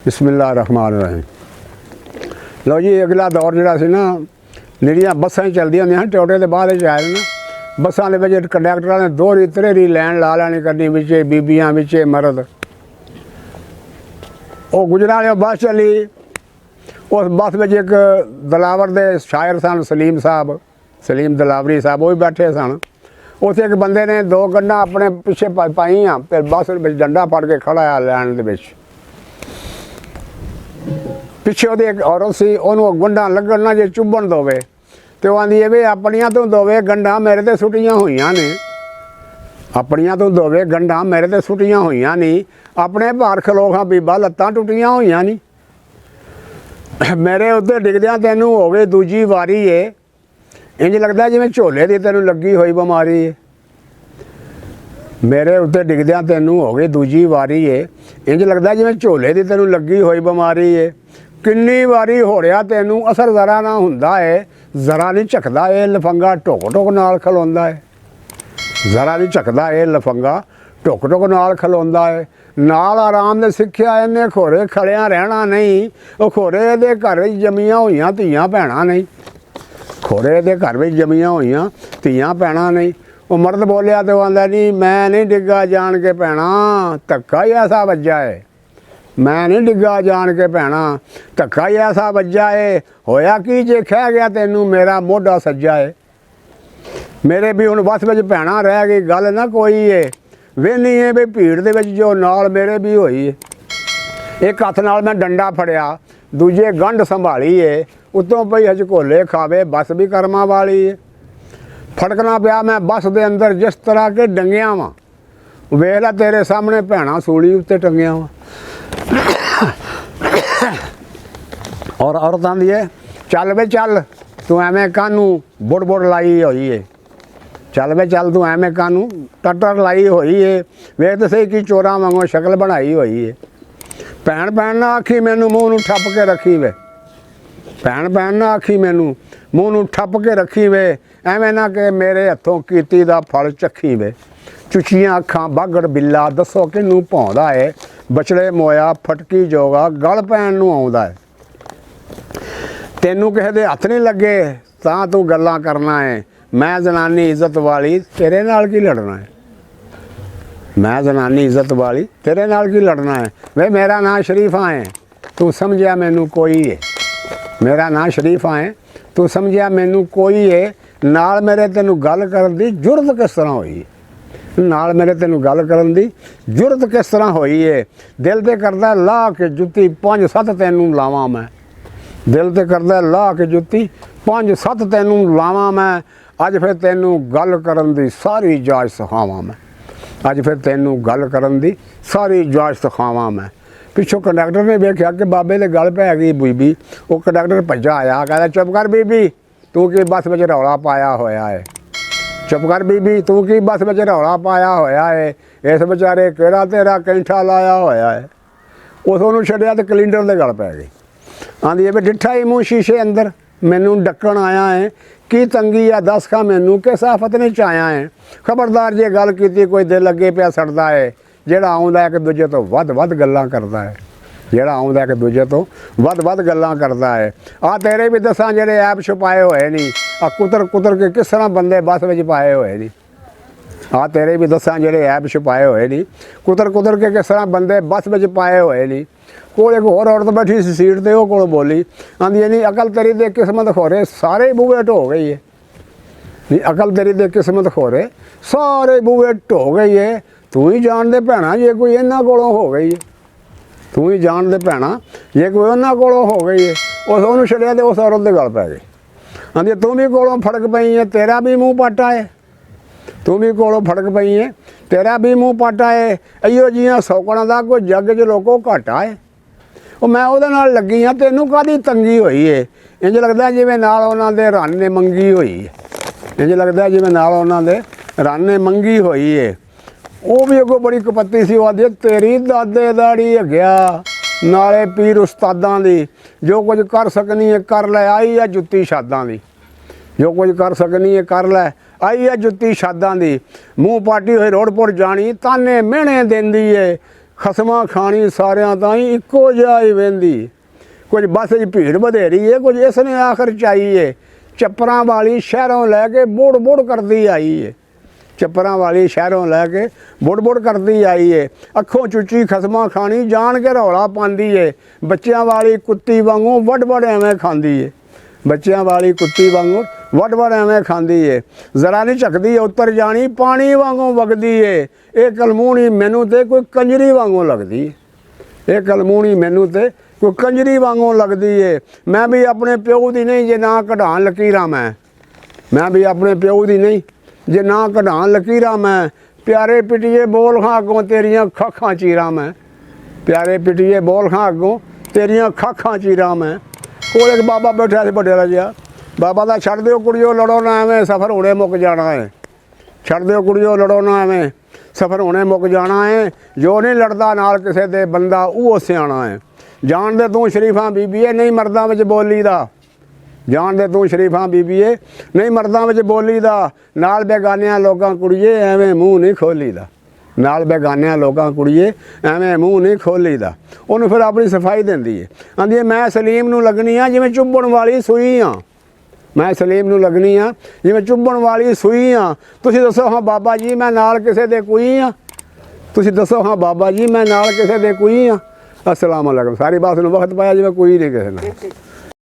बिस्मिल्लाह रहमान रहीम। लो जी अगला दौर जोड़ा सी ना निड़ियाँ बसां चलदियां होंदियां टोटे के बाद आए ना बसां दे विच कंडक्टरां ने दो री त्रेरी लैन ला लैनी करनी बिचे बीबियां बिचे मर्द। वो गुजराले बस चली उस बस में एक दलावर दे शायर सन सलीम दलावरी साहब वो भी बैठे सन। उस एक बंदे ने दो गंढा अपने पिछे पाइया फिर बस डंडा फड़ के खड़ा आ लैन दे विच। पिछे वो एक औरत सी उन्होंने गंढा लगन ना जे चुभन दोवे तो आँदी है भी अपनिया तो दोवे गंढा मेरे ते सुटियां हुईयां ने अपनिया तो दोवे गंढा मेरे ते सुटियां हुईयां नहीं अपने भार खलो खां बीबा लत्तां टुटियां हुईयां नहीं मेरे उत्ते डिगदियां तैनूं हो गई दूजी वारी है इंज लगदा जिवें झोले दी तैनूं लगी हुई बीमारी है। मेरे उत्ते डिगदियां तैनूं हो गई दूजी वारी है इंज लगदा जिवें झोले दी तैनूं लगी हुई बीमारी है। किन्नी वारी हो रहा तैनूं असर जरा ना हुंदा है जरा नहीं झकदा है लफंगा टुक टुक नाल खलोंदा है जरा नहीं झकदा है लफंगा टुक टुक नाल खलोंदा है। नाल आराम ने सिक्ख्या इन्हें खोरे खड़िया रहना नहीं वो खोरे दे घर जमियां हुईयां धीआं भैणां नहीं खोरे दे घर में जमियां हुईयां धीआं भैणां नहीं। वो मर्द बोलिया तो आंदा नहीं मैं नहीं डिग्गा जान के भैणा धक्का ही ऐसा वज्जा है मैं नहीं डिग्गा जान के भैणा धक्का ही ऐसा वज्जा है होया कि जे खह गया तैनूं मेरा मोढा सज्जा है। मेरे भी हुण बस विच भैणा रह गई गल ना कोई है वेहनी है भी भीड़ दे विच जो नाल मेरे भी होई है। एक हत्थ नाल मैं डंडा फड़िया दूजे गंढ संभाली है उत्तों पई हचकोले खावे बस भी कर्मा वाली है। फड़कना पिया मैं बस दे अंदर जिस तरह के डंगिया वा वेख ला तेरे सामने भैणा सूली उत्ते टंगिया वा। और औरत आंदी है चल वे चल तू एवें कानू बुड़ बुड़ लाई हुई है चल वे चल तू एवें कानू टटर लाई हुई है वेख तो सही कि चोरां वांगू शक्ल बनाई हुई है। भैन भैन ना आखी मैनू मूँह नूं ठप के रखी वे भैन भैन ना आखी मैनू मूँह नूं ठप के रखी वे एवें ना कि मेरे हथों कीती दा फल चखी वे। चुचियां अखां बागड़ बिल्ला दसो किनू भौंदा है बछड़े मोया फटकी जोगा गल पैण नूं आउंदा है। तैनूं किसे दे हत्थ नहीं लगे तां तू गल्लां करना है मैं जनानी इज्जत वाली तेरे नाल की लड़ना है मैं जनानी इज्जत वाली तेरे नाल की लड़ना है। वे मेरा नाम शरीफा है तू समझिया मैनू कोई है मेरा नाम शरीफा है तू समझिया मैनू कोई है। नाल मेरे तेनू गल करन दी जुरत किस तरह हुई है नाल मेरे तेनू गल करन दी जुरत किस तरह हुई है। दिल ते करदा ला के जुत्ती 5-7 तैनू लावां मैं दिल ते करदा ला के जुत्ती 5-7 तैनू लावां मैं। अज फिर तैनू गल करन दी सारी जाच सिखावां मैं अज फिर तैनू गल करन दी सारी जाच सिखावां मैं। पिछों कंडक्टर ने वेख्या कि बाबे दे गल पै गई बीबी वो कंडक्टर भज्जा आया कहता चुप कर बीबी तू की बस में रौला पाया होया है चुप कर बीबी तू की बस में रौला पाया होया है इस बेचारे केड़ा तेरा कैंठा लाया होया है। उस ओनू छड्डिया तो कलिंडर दे गल पै गई आंदी है भी डिठा ही मूँह शीशे अंदर मैनू डक्कण आया है की तंगी या दस का मैनू किस आफत ने चाया है। खबरदार जे गल की कोई दिल अगे पिया सड़दा है ਜਿਹੜਾ ਆਉਂਦਾ ਇੱਕ ਦੂਜੇ ਤੋਂ ਵੱਧ ਗੱਲਾਂ ਕਰਦਾ ਹੈ ਜਿਹੜਾ ਆਉਂਦਾ ਇੱਕ ਦੂਜੇ ਤੋਂ ਵੱਧ ਗੱਲਾਂ ਕਰਦਾ ਹੈ। ਆ ਤੇਰੇ ਵੀ ਦੱਸਾਂ ਜਿਹੜੇ ਐਪ ਛੁਪਾਏ ਹੋਏ ਨਹੀਂ ਆ ਕੁਤਰ ਕੇ ਕਿਸ ਤਰ੍ਹਾਂ ਬੰਦੇ ਬੱਸ ਵਿੱਚ ਪਾਏ ਹੋਏ ਨਹੀਂ ਆ ਤੇਰੇ ਵੀ ਦੱਸਾਂ ਜਿਹੜੇ ਐਪ ਛੁਪਾਏ ਹੋਏ ਨਹੀਂ ਕੁਤਰ ਕੇ ਕਿਸ ਤਰ੍ਹਾਂ ਬੰਦੇ ਬੱਸ ਵਿੱਚ ਪਾਏ ਹੋਏ ਨਹੀਂ। ਕੋਲ ਇੱਕ ਹੋਰ ਔਰਤ ਬੈਠੀ ਸੀ ਸੀਟ 'ਤੇ ਉਹ ਕੋਲ ਬੋਲੀ ਆਂਦੀ ਨਹੀਂ ਅਕਲ ਤੇਰੀ ਦੇ ਕਿਸਮਤ ਖੋਰੇ ਸਾਰੇ ਬੂਹੇ ਢੋ ਗਈ ਹੈ ਨਹੀਂ ਅਕਲ ਤੇਰੀ ਦੇ ਕਿਸਮਤ ਖੋਰੇ ਸਾਰੇ ਬੂਹੇ ਢੋ ਗਈ ਹੈ। तू ही जान दे भैणा जे कोई इन्हां कोलों हो गई है तू ही जान दे भैणा जे कोई उन्हां कोलों हो गई है उस ओनू छड्डिया ते उस औरत दे गल पै गई आंदी तू भी कोलों फड़क पई है तेरा भी मूँह पाटा है तू भी कोलों फड़क पई है तेरा भी मूँह पाटा है। इहो जिहियां सौकड़ां दा कोई जग च लोको घाटा है ਉਹ मैं ਉਹਦੇ ਨਾਲ ਲੱਗੀ ਹਾਂ ਤੈਨੂੰ ਕਾਹਦੀ तंगी होई है इंज लगदा जिवें नाल उन्हां दे रन ने मंगी होई है इंज लगदा जिवें नाल उन्हां दे रन ने मंगी होई है। ਉਹ ਵੀ ਅੱਗੋਂ ਬੜੀ ਕਪੱਤੀ ਸੀ ਉਹ ਆਂਦੀ ਤੇਰੀ ਦਾਦੇ ਦਾੜੀ ਹੱਗਿਆ ਨਾਲੇ ਪੀਰ ਉਸਤਾਦਾਂ ਦੀ ਜੋ ਕੁਝ ਕਰ ਸਕਣੀ ਹੈ ਕਰ ਲੈ ਆਈ ਆ ਜੁੱਤੀ ਛਾਦਾਂ ਦੀ ਜੋ ਕੁਝ ਕਰ ਸਕਣੀ ਹੈ ਕਰ ਲੈ ਆਈ ਆ ਜੁੱਤੀ ਛਾਦਾਂ ਦੀ ਮੂੰਹ ਪਾਟੀ ਹੋਏ ਰੋੜਪੁਰ ਜਾਣੀ ਤਾਨੇ ਮਿਹਣੇ ਦਿੰਦੀ ਏ ਖਸਮਾਂ ਖਾਣੀ ਸਾਰਿਆਂ ਤਾਈਂ ਇੱਕੋ ਜਿਹਾ ਹੀ ਵਹਿੰਦੀ। ਕੁਝ ਬੱਸ 'ਚ ਭੀੜ ਵਧੇਰੀ ਏ, ਕੁਝ ਇਸ ਨੇ ਆਖਰ ਚਾਈ ਏ। ਚੱਪਰਾਂ ਵਾਲੀ ਸ਼ਹਿਰੋਂ ਲੈ ਕੇ ਬੁੜ ਬੁੜ ਕਰਦੀ ਆਈ ਏ। ਚੱਪਰਾਂ ਵਾਲੀ ਸ਼ਹਿਰੋਂ ਲੈ ਕੇ ਬੁੜ ਬੁੜ ਕਰਦੀ ਆਈ ਏ। ਅੱਖੋਂ ਚੁੱਚੀ ਖਸਮਾਂ ਖਾਣੀ ਜਾਣ ਕੇ ਰੌਲਾ ਪਾਉਂਦੀ ਏ। ਬੱਚਿਆਂ ਵਾਲੀ ਕੁੱਤੀ ਵਾਂਗੂ ਵੱਡ ਵੱਡ ਐਵੇਂ ਖਾਂਦੀ ਏ। ਬੱਚਿਆਂ ਵਾਲੀ ਕੁੱਤੀ ਵਾਂਗੂ ਵੱਡ ਵੱਡ ਐਵੇਂ ਖਾਂਦੀ ਏ। ਜ਼ਰਾ ਨਹੀਂ ਝਕਦੀ ਉੱਤਰ ਜਾਣੀ ਪਾਣੀ ਵਾਂਗੂ ਵਗਦੀ ਏ। ਇਹ ਕਲਮੂਣੀ ਮੈਨੂੰ ਤੇ ਕੋਈ ਕੰਜਰੀ ਵਾਂਗੂ ਲੱਗਦੀ ਏ। ਇਹ ਕਲਮੂਣੀ ਮੈਨੂੰ ਤੇ ਕੋਈ ਕੰਜਰੀ ਵਾਂਗੂ ਲੱਗਦੀ ਏ। ਮੈਂ ਵੀ ਆਪਣੇ ਪਿਓ ਦੀ ਨਹੀਂ ਜੇ ਨਾ ਕਢਾਣ ਲਕੀਰਾਂ ਮੈਂ ਵੀ ਆਪਣੇ ਪਿਓ ਦੀ ਨਹੀਂ ਜੇ ਨਾ ਕਢਾਣ ਲਕੀਰਾਂ ਮੈਂ। ਪਿਆਰੇ ਪਿਟੀਏ ਬੋਲ ਖਾਂ ਅੱਗੋਂ ਤੇਰੀਆਂ ਖਾਖਾਂ ਚੀਰਾਂ ਮੈਂ। ਪਿਆਰੇ ਪਿਟੀਏ ਬੋਲ ਖਾਂ ਅੱਗੋਂ ਤੇਰੀਆਂ ਖਾਖਾਂ ਚੀਰਾਂ ਮੈਂ। ਕੋਲ ਇੱਕ ਬਾਬਾ ਬੈਠਾ ਸੀ ਵੱਡੇਰਾ ਜਿਹਾ। ਬਾਬਾ ਦਾ ਛੱਡ ਦਿਓ ਕੁੜੀਓ ਲੜੋ ਨਾ ਐਵੇਂ ਸਫ਼ਰ ਹੁਣੇ ਮੁੱਕ ਜਾਣਾ ਹੈ। ਛੱਡ ਦਿਓ ਕੁੜੀਓ ਲੜੋ ਨਾ ਐਵੇਂ ਸਫ਼ਰ ਹੁਣੇ ਮੁੱਕ ਜਾਣਾ ਹੈ। ਜੋ ਨਹੀਂ ਲੜਦਾ ਨਾਲ ਕਿਸੇ ਦੇ ਬੰਦਾ ਉਹ ਸਿਆਣਾ ਹੈ। ਜਾਣਦੇ ਤੂੰ ਸ਼ਰੀਫਾਂ ਬੀਬੀਏ ਨਹੀਂ ਮਰਦਾਂ ਵਿੱਚ ਬੋਲੀ ਦਾ। ਜਾਣਦੇ ਤੂੰ ਸ਼ਰੀਫਾਂ ਬੀਬੀਏ ਨਹੀਂ ਮਰਦਾਂ ਵਿੱਚ ਬੋਲੀ ਦਾ। ਨਾਲ ਬੇਗਾਨਿਆਂ ਲੋਕਾਂ ਕੁੜੀਏ ਐਵੇਂ ਮੂੰਹ ਨਹੀਂ ਖੋਲੀ ਦਾ। ਨਾਲ ਬੇਗਾਨਿਆਂ ਲੋਕਾਂ ਕੁੜੀਏ ਐਵੇਂ ਮੂੰਹ ਨਹੀਂ ਖੋਲੀ ਦਾ। ਉਹਨੂੰ ਫਿਰ ਆਪਣੀ ਸਫਾਈ ਦਿੰਦੀ ਹੈ। ਆਂਦੀ ਮੈਂ ਸਲੀਮ ਨੂੰ ਲੱਗਣੀ ਆ ਜਿਵੇਂ ਚੁੱਭਣ ਵਾਲੀ ਸੂਈ ਆ। ਮੈਂ ਸਲੀਮ ਨੂੰ ਲੱਗਣੀ ਆ ਜਿਵੇਂ ਚੁੱਭਣ ਵਾਲੀ ਸੂਈ ਆ। ਤੁਸੀਂ ਦੱਸੋ ਹਾਂ ਬਾਬਾ ਜੀ ਮੈਂ ਨਾਲ ਕਿਸੇ ਦੇ ਕੋਈ ਆ। ਤੁਸੀਂ ਦੱਸੋ ਹਾਂ ਬਾਬਾ ਜੀ ਮੈਂ ਨਾਲ ਕਿਸੇ ਦੇ ਕੋਈ ਆ। ਅਸਲਾਮ ਅਲੈਕੁਮ। ਸਾਰੀ ਬਾਤ ਨੂੰ ਵਕਤ ਪਾਇਆ ਜਿਵੇਂ ਕੋਈ ਨਹੀਂ ਕਿਸੇ ਨਾਲ।